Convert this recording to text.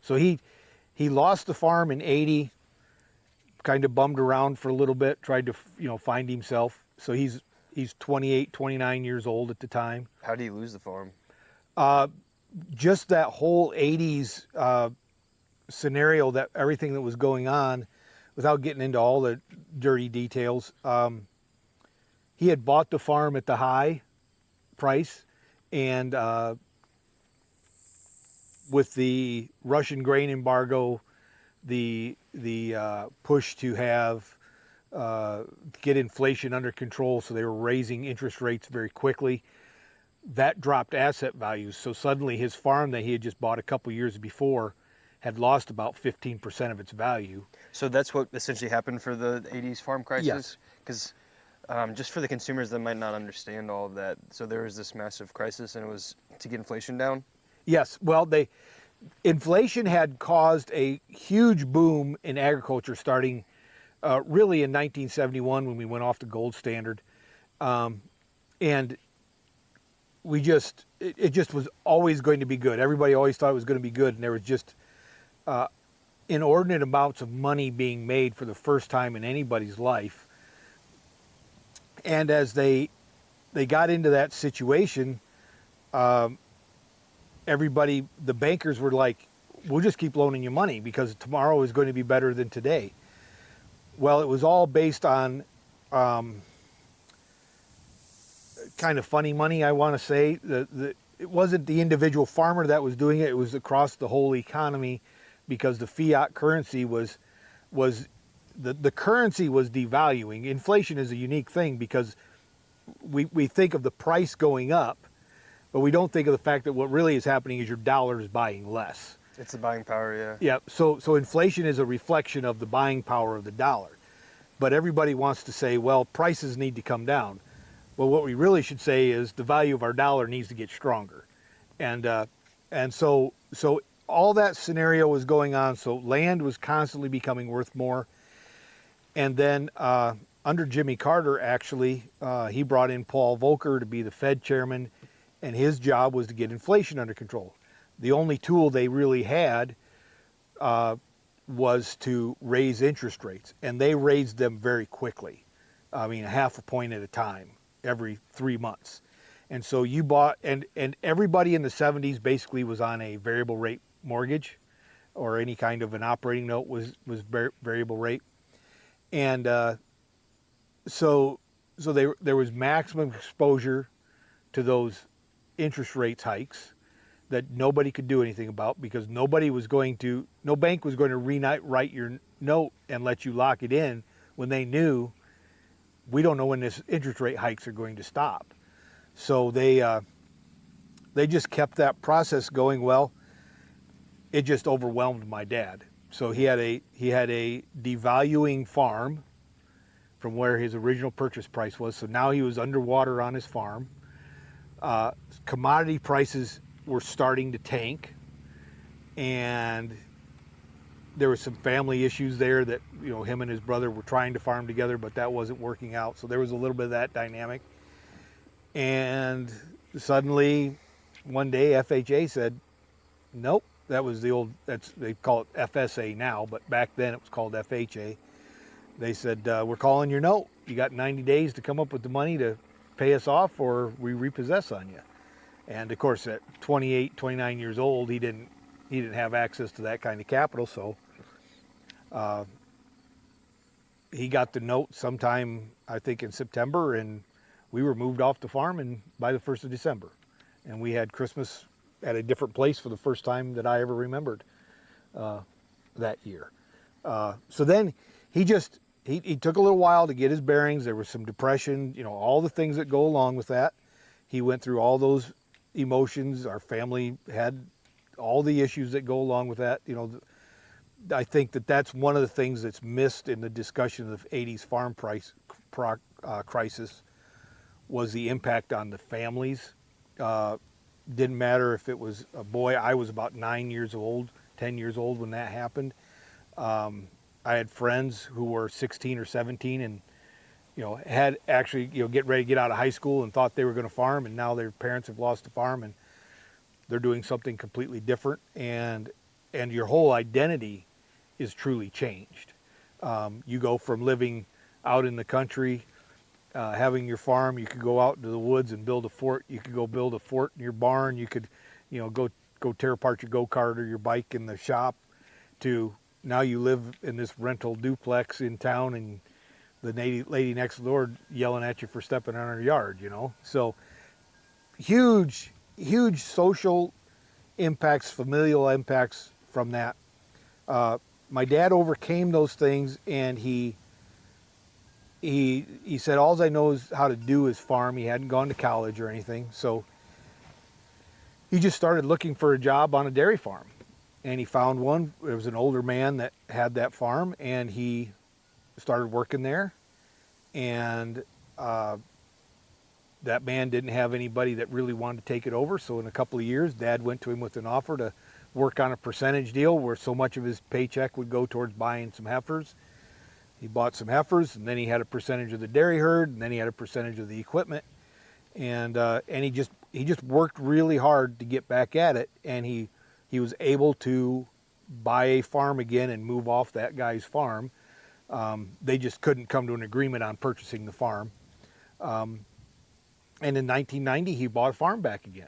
So he lost the farm in 80, kind of bummed around for a little bit, tried to, find himself. So he's 28, 29 years old at the time. How did he lose the farm? Just that whole 80s scenario, that everything that was going on, without getting into all the dirty details, he had bought the farm at the high price, and with the Russian grain embargo, the push to have get inflation under control, so they were raising interest rates very quickly. That dropped asset values. So suddenly his farm that he had just bought a couple years before had lost about 15% of its value. So that's what essentially happened for the 80s farm crisis? Yes. Because just for the consumers that might not understand all of that, so there was this massive crisis and it was to get inflation down? Yes, well, inflation had caused a huge boom in agriculture starting really in 1971 when we went off the gold standard. And it just was always going to be good. Everybody always thought it was going to be good, and there was just inordinate amounts of money being made for the first time in anybody's life. And as they got into that situation, everybody, the bankers were like, we'll just keep loaning you money because tomorrow is going to be better than today. Well, it was all based on kind of funny money, I want to say. It wasn't the individual farmer that was doing it. It was across the whole economy, because the fiat currency was the currency was devaluing. Inflation is a unique thing because we think of the price going up, but we don't think of the fact that what really is happening is your dollar is buying less. It's the buying power, yeah. Yeah, so inflation is a reflection of the buying power of the dollar. But everybody wants to say, well, prices need to come down. Well, what we really should say is the value of our dollar needs to get stronger. And so all that scenario was going on. So land was constantly becoming worth more. And then under Jimmy Carter, actually, he brought in Paul Volcker to be the Fed chairman, and his job was to get inflation under control. The only tool they really had was to raise interest rates, and they raised them very quickly. I mean, 0.5 point at a time, every 3 months. And so you bought, and everybody in the 70s basically was on a variable rate mortgage, or any kind of an operating note was variable rate. And so there was maximum exposure to those interest rates hikes that nobody could do anything about, because no bank was going to rewrite your note and let you lock it in when they knew we don't know when this interest rate hikes are going to stop. So they just kept that process going. Well, it just overwhelmed my dad. So he had a devaluing farm from where his original purchase price was. So now he was underwater on his farm. Commodity prices were starting to tank, and there were some family issues there that, him and his brother were trying to farm together, but that wasn't working out. So there was a little bit of that dynamic. And suddenly one day FHA said, nope, that was the old, they call it FSA now, but back then it was called FHA. They said, we're calling your note. You got 90 days to come up with the money to pay us off, or we repossess on you. And of course, at 28, 29 years old, he didn't have access to that kind of capital. So he got the note sometime, I think, in September, and we were moved off the farm by the 1st of December. And we had Christmas at a different place for the first time that I ever remembered that year. So then he took a little while to get his bearings. There was some depression, all the things that go along with that. He went through all those emotions. Our family had all the issues that go along with that. I think that's one of the things that's missed in the discussion of the 80s farm price crisis, was the impact on the families. Didn't matter if it was a boy. I was about 9 years old, 10 years old when that happened. I had friends who were 16 or 17 and had actually get ready to get out of high school and thought they were going to farm, and now their parents have lost the farm and they're doing something completely different. And and your whole identity is truly changed. You go from living out in the country, having your farm. You could go out into the woods and build a fort. You could go build a fort in your barn. You could, go tear apart your go-kart or your bike in the shop. To now you live in this rental duplex in town, and the lady next door yelling at you for stepping on her yard. So huge social impacts, familial impacts from that. My dad overcame those things, and he said, all I know is how to do is farm. He hadn't gone to college or anything, so he just started looking for a job on a dairy farm, and he found one. There was an older man that had that farm, and he started working there, and that man didn't have anybody that really wanted to take it over. So in a couple of years, Dad went to him with an offer to work on a percentage deal where so much of his paycheck would go towards buying some heifers. He bought some heifers, and then he had a percentage of the dairy herd, and then he had a percentage of the equipment, and he just worked really hard to get back at it, and he was able to buy a farm again and move off that guy's farm. They just couldn't come to an agreement on purchasing the farm. And in 1990, he bought a farm back again.